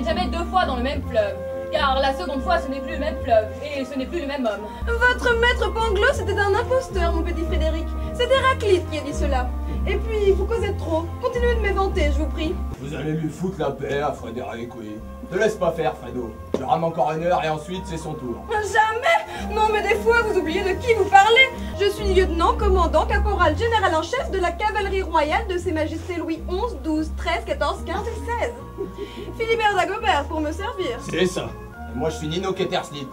jette jamais 2 fois dans le même fleuve. Car la seconde fois, ce n'est plus le même fleuve, et ce n'est plus le même homme. Votre maître Pangloss était un imposteur, mon petit Frédéric. C'est Héraclite qui a dit cela. Et puis, vous causez trop. Continuez de m'éventer, je vous prie. Vous allez lui foutre la paix à Frédéric, oui. Te laisse pas faire, Fredo. Je rame encore 1 heure et ensuite c'est son tour. Jamais. Non, mais des fois, vous oubliez de qui vous parlez. Je suis lieutenant, commandant, caporal, général en chef de la cavalerie royale de Ses Majestés Louis XI, XII, XIII, XIV, XV et XVI. Philibert Dagobert pour me servir. C'est ça. Et moi je suis Nino Ketterslit,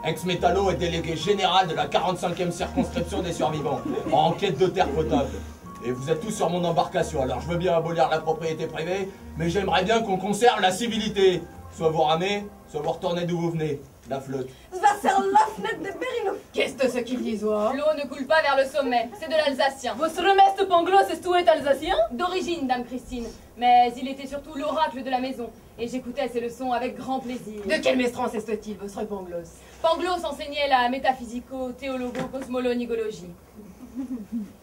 ex-métallo et délégué général de la 45e circonscription des survivants, en quête de terre potable. Et vous êtes tous sur mon embarcation, alors je veux bien abolir la propriété privée, mais j'aimerais bien qu'on conserve la civilité. Soit vous ramez, soit vous retournez d'où vous venez, la flotte. Wasserlaufnet de Berino. Qu'est-ce que ce qu'il dit, Zoa? L'eau ne coule pas vers le sommet, c'est de l'alsacien. Votre maître Pangloss est tout est alsacien? D'origine, dame Christine, mais il était surtout l'oracle de la maison, et j'écoutais ses leçons avec grand plaisir. De quelle maîtresse est-il, votre Pangloss? Pangloss enseignait la métaphysico-théologo-cosmolonigologie.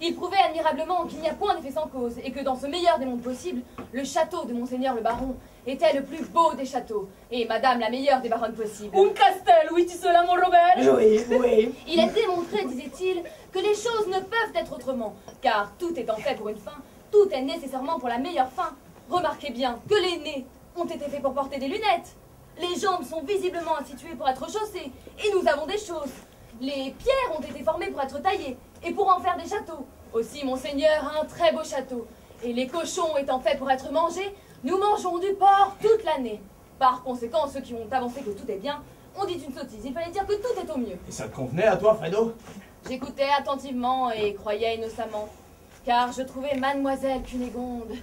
Il prouvait admirablement qu'il n'y a point d'effet sans cause, et que dans ce meilleur des mondes possibles, le château de Monseigneur le Baron était le plus beau des châteaux, et Madame la meilleure des baronnes possibles. Un castel, oui, tu cela, mon Robert? Oui, oui. Il a démontré, disait-il, que les choses ne peuvent être autrement, car tout étant fait pour une fin, tout est nécessairement pour la meilleure fin. Remarquez bien que les nez ont été faits pour porter des lunettes, les jambes sont visiblement instituées pour être chaussées, et nous avons des choses. Les pierres ont été formées pour être taillées, et pour en faire des châteaux. Aussi, Monseigneur a un très beau château, et les cochons étant faits pour être mangés, nous mangeons du porc toute l'année. Par conséquent, ceux qui ont avancé que tout est bien, ont dit une sottise, il fallait dire que tout est au mieux. Et ça te convenait à toi, Fredo? J'écoutais attentivement et croyais innocemment, car je trouvais Mademoiselle Cunégonde,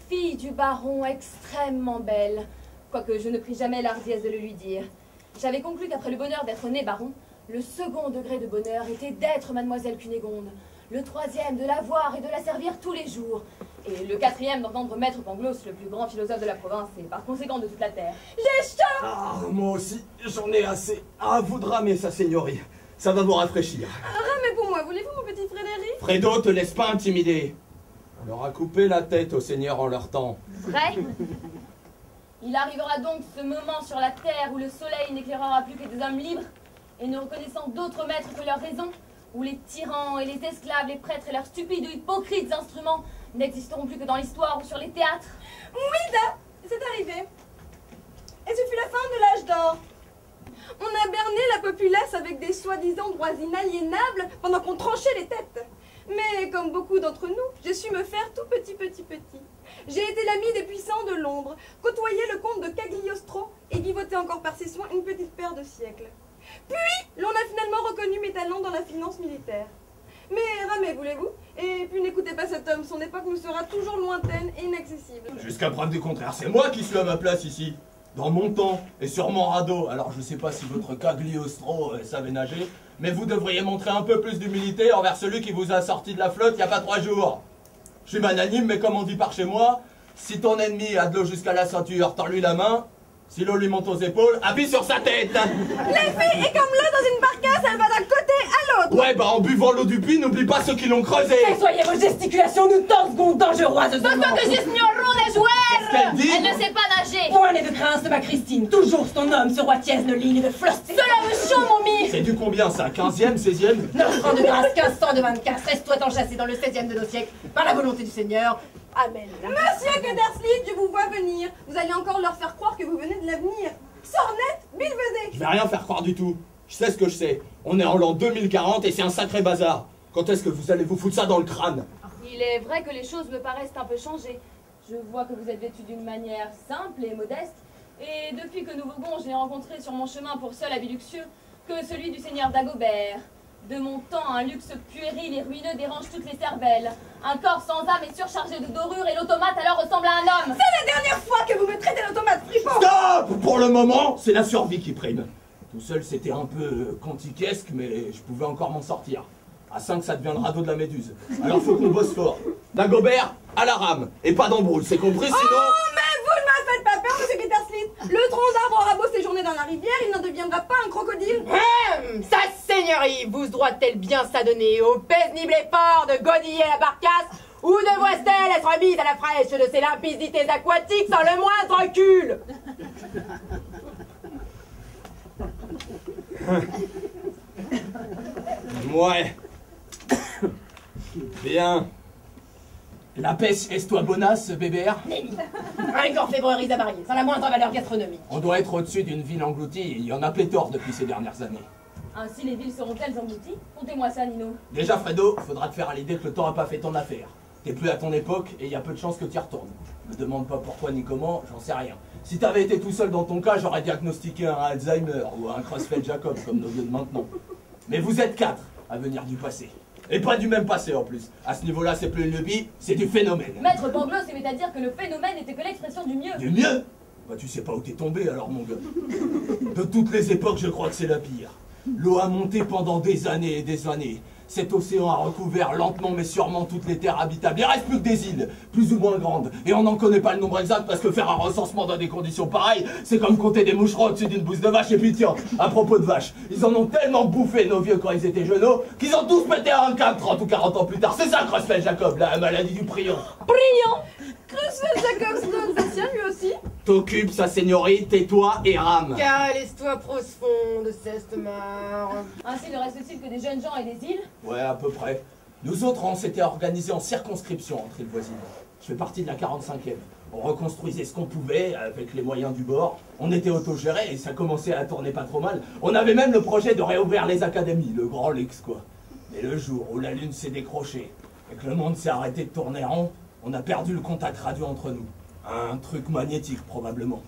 fille du baron, extrêmement belle, quoique je ne pris jamais l'hardiesse de le lui dire. J'avais conclu qu'après le bonheur d'être né baron, le second degré de bonheur était d'être Mademoiselle Cunégonde, le troisième de la voir et de la servir tous les jours, et le quatrième d'entendre Maître Pangloss, le plus grand philosophe de la province et par conséquent de toute la terre. Les chats. Ah, moi aussi, j'en ai assez. À vous de ramer, sa seigneurie. Ça va vous rafraîchir. Ramez pour moi, voulez-vous, mon petit Frédéric? Fredo, te laisse pas intimider. On leur a coupé la tête aux seigneurs en leur temps. Vrai? Il arrivera donc ce moment sur la terre où le soleil n'éclairera plus que des hommes libres et ne reconnaissant d'autres maîtres que leur raison, où les tyrans et les esclaves, les prêtres et leurs stupides ou hypocrites instruments n'existeront plus que dans l'histoire ou sur les théâtres. Oui, da, c'est arrivé. Et ce fut la fin de l'âge d'or. On a berné la populace avec des soi-disant droits inaliénables pendant qu'on tranchait les têtes. Mais comme beaucoup d'entre nous, j'ai su me faire tout petit. J'ai été l'ami des puissants de l'ombre, côtoyé le comte de Cagliostro et vivoté encore par ses soins une petite paire de siècles. Puis, l'on a finalement reconnu mes talents dans la finance militaire. Mais ramez, voulez-vous? Et puis n'écoutez pas cet homme, son époque nous sera toujours lointaine et inaccessible. Jusqu'à preuve du contraire, c'est moi qui suis à ma place ici. Dans mon temps et sur mon radeau. Alors je sais pas si votre Cagliostro savait nager, mais vous devriez montrer un peu plus d'humilité envers celui qui vous a sorti de la flotte il n'y a pas 3 jours. Je suis magnanime, mais comme on dit par chez moi, si ton ennemi a de l'eau jusqu'à la ceinture, tends-lui la main. Si l'eau lui monte aux épaules, appuie sur sa tête. Les filles, et comme l'eau dans une barcasse, elle va d'un côté à l'autre. Ouais, bah en buvant l'eau du puits, n'oublie pas ceux qui l'ont creusé. Soyez vos gesticulations, nous torsions dangereuses. Pourquoi que j'ignorons les joueurs? Qu'elle dit? Elle ne sait pas nager. Point n'est de crainte, ma Christine. Toujours ton homme, ce roi tièse de ligne de flotter. Cela me chaud, mon mi. C'est du combien ça? 15e, 16e? 9 francs de grâce, 1524. Reste-toi enchâssé dans le 16e de nos siècles, par la volonté du Seigneur. Amen. Monsieur Ketterslit, je vous vois venir. Vous allez encore leur faire croire que vous venez de l'avenir. Sornette, Bilvedec. Je vais rien faire croire du tout. Je sais ce que je sais. On est en l'an 2040 et c'est un sacré bazar. Quand est-ce que vous allez vous foutre ça dans le crâne? Il est vrai que les choses me paraissent un peu changées. Je vois que vous êtes vêtu d'une manière simple et modeste. Et depuis que nous voguons, j'ai rencontré sur mon chemin pour seul habit luxueux que celui du seigneur Dagobert. De mon temps, un luxe puéril et ruineux dérange toutes les cervelles. Un corps sans âme est surchargé de dorures et l'automate alors ressemble à un homme. C'est la dernière fois que vous me traitez d'automate fripon. Stop! Pour le moment, c'est la survie qui prime. Tout seul, c'était un peu quantiquesque, mais je pouvais encore m'en sortir. À 5, ça devient le radeau de la méduse. Alors faut qu'on bosse fort. Dagobert, à la rame. Et pas d'embrouille, c'est compris, sinon... Oh, mais vous ne me faites pas peur, monsieur Ketterslit. Le tronc d'arbre aura beau séjourner dans la rivière, il n'en deviendra pas un crocodile. Sa seigneurie vous doit-elle bien s'adonner au paisible effort de godiller la barcasse ou devoir-elle être mise à la fraîche de ses limpidités aquatiques sans le moindre recul? Ouais. Bien. La pêche est-toi bonasse, bébert? Un orfèvrerie avariée, sans la moindre valeur gastronomique. On doit être au-dessus d'une ville engloutie, il y en a pléthore depuis ces dernières années. Ainsi les villes seront-elles englouties? Contez-moi ça, Nino. Déjà, Fredo, faudra te faire à l'idée que le temps n'a pas fait ton affaire. T'es plus à ton époque et il y a peu de chances que tu y retournes. Me demande pas pourquoi ni comment, j'en sais rien. Si t'avais été tout seul dans ton cas, j'aurais diagnostiqué un Alzheimer ou un Creutzfeldt-Jacob comme nos vieux de maintenant. Mais vous êtes 4 à venir du passé. Et pas du même passé en plus. À ce niveau-là, c'est plus une lubie, c'est du phénomène. Maître Pangloss aimait à dire que le phénomène n'était que l'expression du mieux. Du mieux? Bah tu sais pas où t'es tombé alors mon gars. De toutes les époques, je crois que c'est la pire. L'eau a monté pendant des années et des années. Cet océan a recouvert lentement mais sûrement toutes les terres habitables. Il reste plus que des îles, plus ou moins grandes. Et on n'en connaît pas le nombre exact parce que faire un recensement dans des conditions pareilles, c'est comme compter des moucherons au-dessus d'une bouse de vache. Et puis tiens, à propos de vaches, ils en ont tellement bouffé nos vieux quand ils étaient genoux qu'ils ont tous pété un câble 30 ou 40 ans plus tard. C'est ça Creutzfeldt-Jacob, la maladie du prion. Brillant! Creutzfeldt-Jacob c'est un Alsacien lui aussi. T'occupes sa seigneurie, tais-toi et rame. Car laisse-toi profonde, Cestemar. Ainsi ne reste-t-il que des jeunes gens et des îles? Ouais, à peu près. Nous autres, on s'était organisés en circonscription entre îles voisines. Je fais partie de la 45e. On reconstruisait ce qu'on pouvait avec les moyens du bord. On était autogérés et ça commençait à tourner pas trop mal. On avait même le projet de réouvrir les académies, le grand luxe quoi. Mais le jour où la lune s'est décrochée et que le monde s'est arrêté de tourner rond, on a perdu le contact radio entre nous. Un truc magnétique probablement.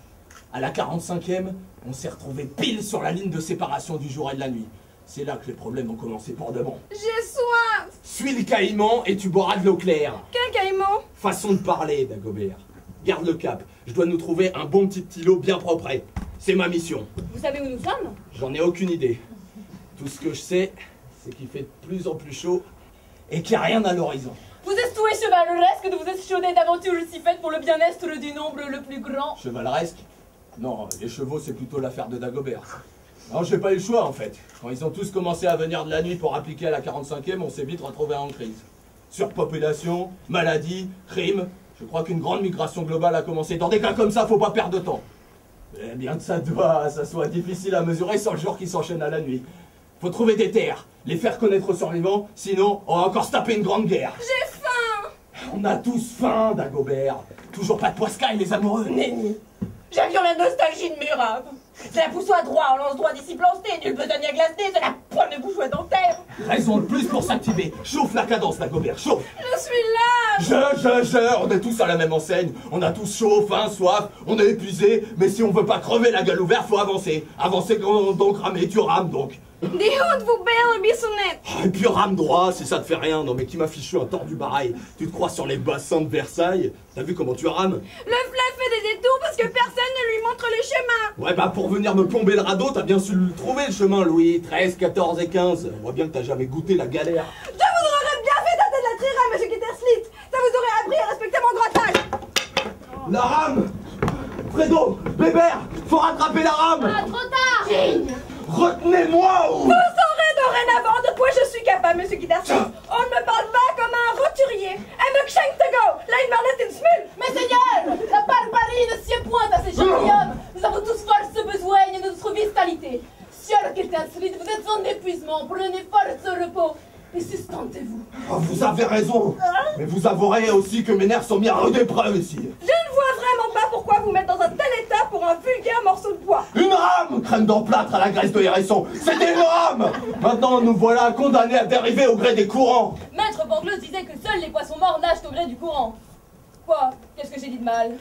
À la 45e, on s'est retrouvé pile sur la ligne de séparation du jour et de la nuit. C'est là que les problèmes ont commencé pour de bon. J'ai soif. Suis le caïman et tu boiras de l'eau claire. Quel caïman? Façon de parler, Dagobert. Garde le cap. Je dois nous trouver un bon petit îlot bien propre. C'est ma mission. Vous savez où nous sommes? J'en ai aucune idée. Tout ce que je sais, c'est qu'il fait de plus en plus chaud Et qu'il n'y a rien à l'horizon. Vous estouez chevaleresque de vous échauder d'aventures si faites pour le bien-être du nombre le plus grand. Chevaleresque? Non, les chevaux c'est plutôt l'affaire de Dagobert. Non, j'ai pas eu le choix en fait. Quand ils ont tous commencé à venir de la nuit pour appliquer à la 45e, on s'est vite retrouvé en crise. Surpopulation, maladie, crime. Je crois qu'une grande migration globale a commencé. Dans des cas comme ça, faut pas perdre de temps. Eh bien que ça soit difficile à mesurer sans le jour qui s'enchaîne à la nuit. Faut trouver des terres, les faire connaître aux survivants, sinon on va encore se taper une grande guerre. J'ai faim. On a tous faim, Dagobert. Toujours pas de poiscaille, les amoureux. Nenni, j'avions la nostalgie de mes rêves. C'est la poussoie droit, on lance droit d'ici planté, nul besogne à glacer, c'est la pointe de bouche dentaire. Raison de plus pour s'activer. Chauffe la cadence, Dagobert, chauffe. Je suis là. On est tous à la même enseigne. On a tous chaud, faim, soif. On est épuisé. Mais si on veut pas crever la gueule ouverte, faut avancer. Avancer donc ramer, tu rames donc. Die Hund vous belle bisonnette. Et puis rame droit, si ça te fait rien. Non mais qui m'a fichu un tordu barail. Tu te crois sur les bassins de Versailles? T'as vu comment tu rames? Le fleuve fait des détours parce que personne ne lui montre le chemin. Ouais bah pour venir me plomber le radeau, t'as bien su le trouver le chemin, Louis. 13, 14 et 15. On voit bien que t'as jamais goûté la galère. Je vous aurais bien fait d'arrêter de la trira, monsieur Kitterslit. Ça vous aurait appris à respecter mon grattage. La rame! Fredo! Bébert! Faut rattraper la rame! Ah, trop tard! Retenez-moi ou... Vous saurez dorénavant de quoi je suis capable, monsieur Kitterslit. On ne me parle pas comme un roturier. I'm a kshank to go. Là, il m'en laisse une smule. Mais Seigneur, la barbarie ne s'y pointe à ces gentilshommes. Nous avons tous force besoin de notre vitalité. Sieur Kitterslit, vous êtes en épuisement. Prenez force repos et sustentez-vous. Oh, vous avez raison. Mais vous avouerez aussi que mes nerfs sont mis à rude épreuve ici. Je ne vois vraiment pas pourquoi vous mettre dans un tel état pour un vulgaire morceau de bois. Une rame! Crème d'emplâtre à la graisse de hérisson. C'était une rame! Maintenant, nous voilà condamnés à dériver au gré des courants. Maître Pangloss disait que seuls les poissons morts nagent au gré du courant. Quoi? Qu'est-ce que j'ai dit de mal?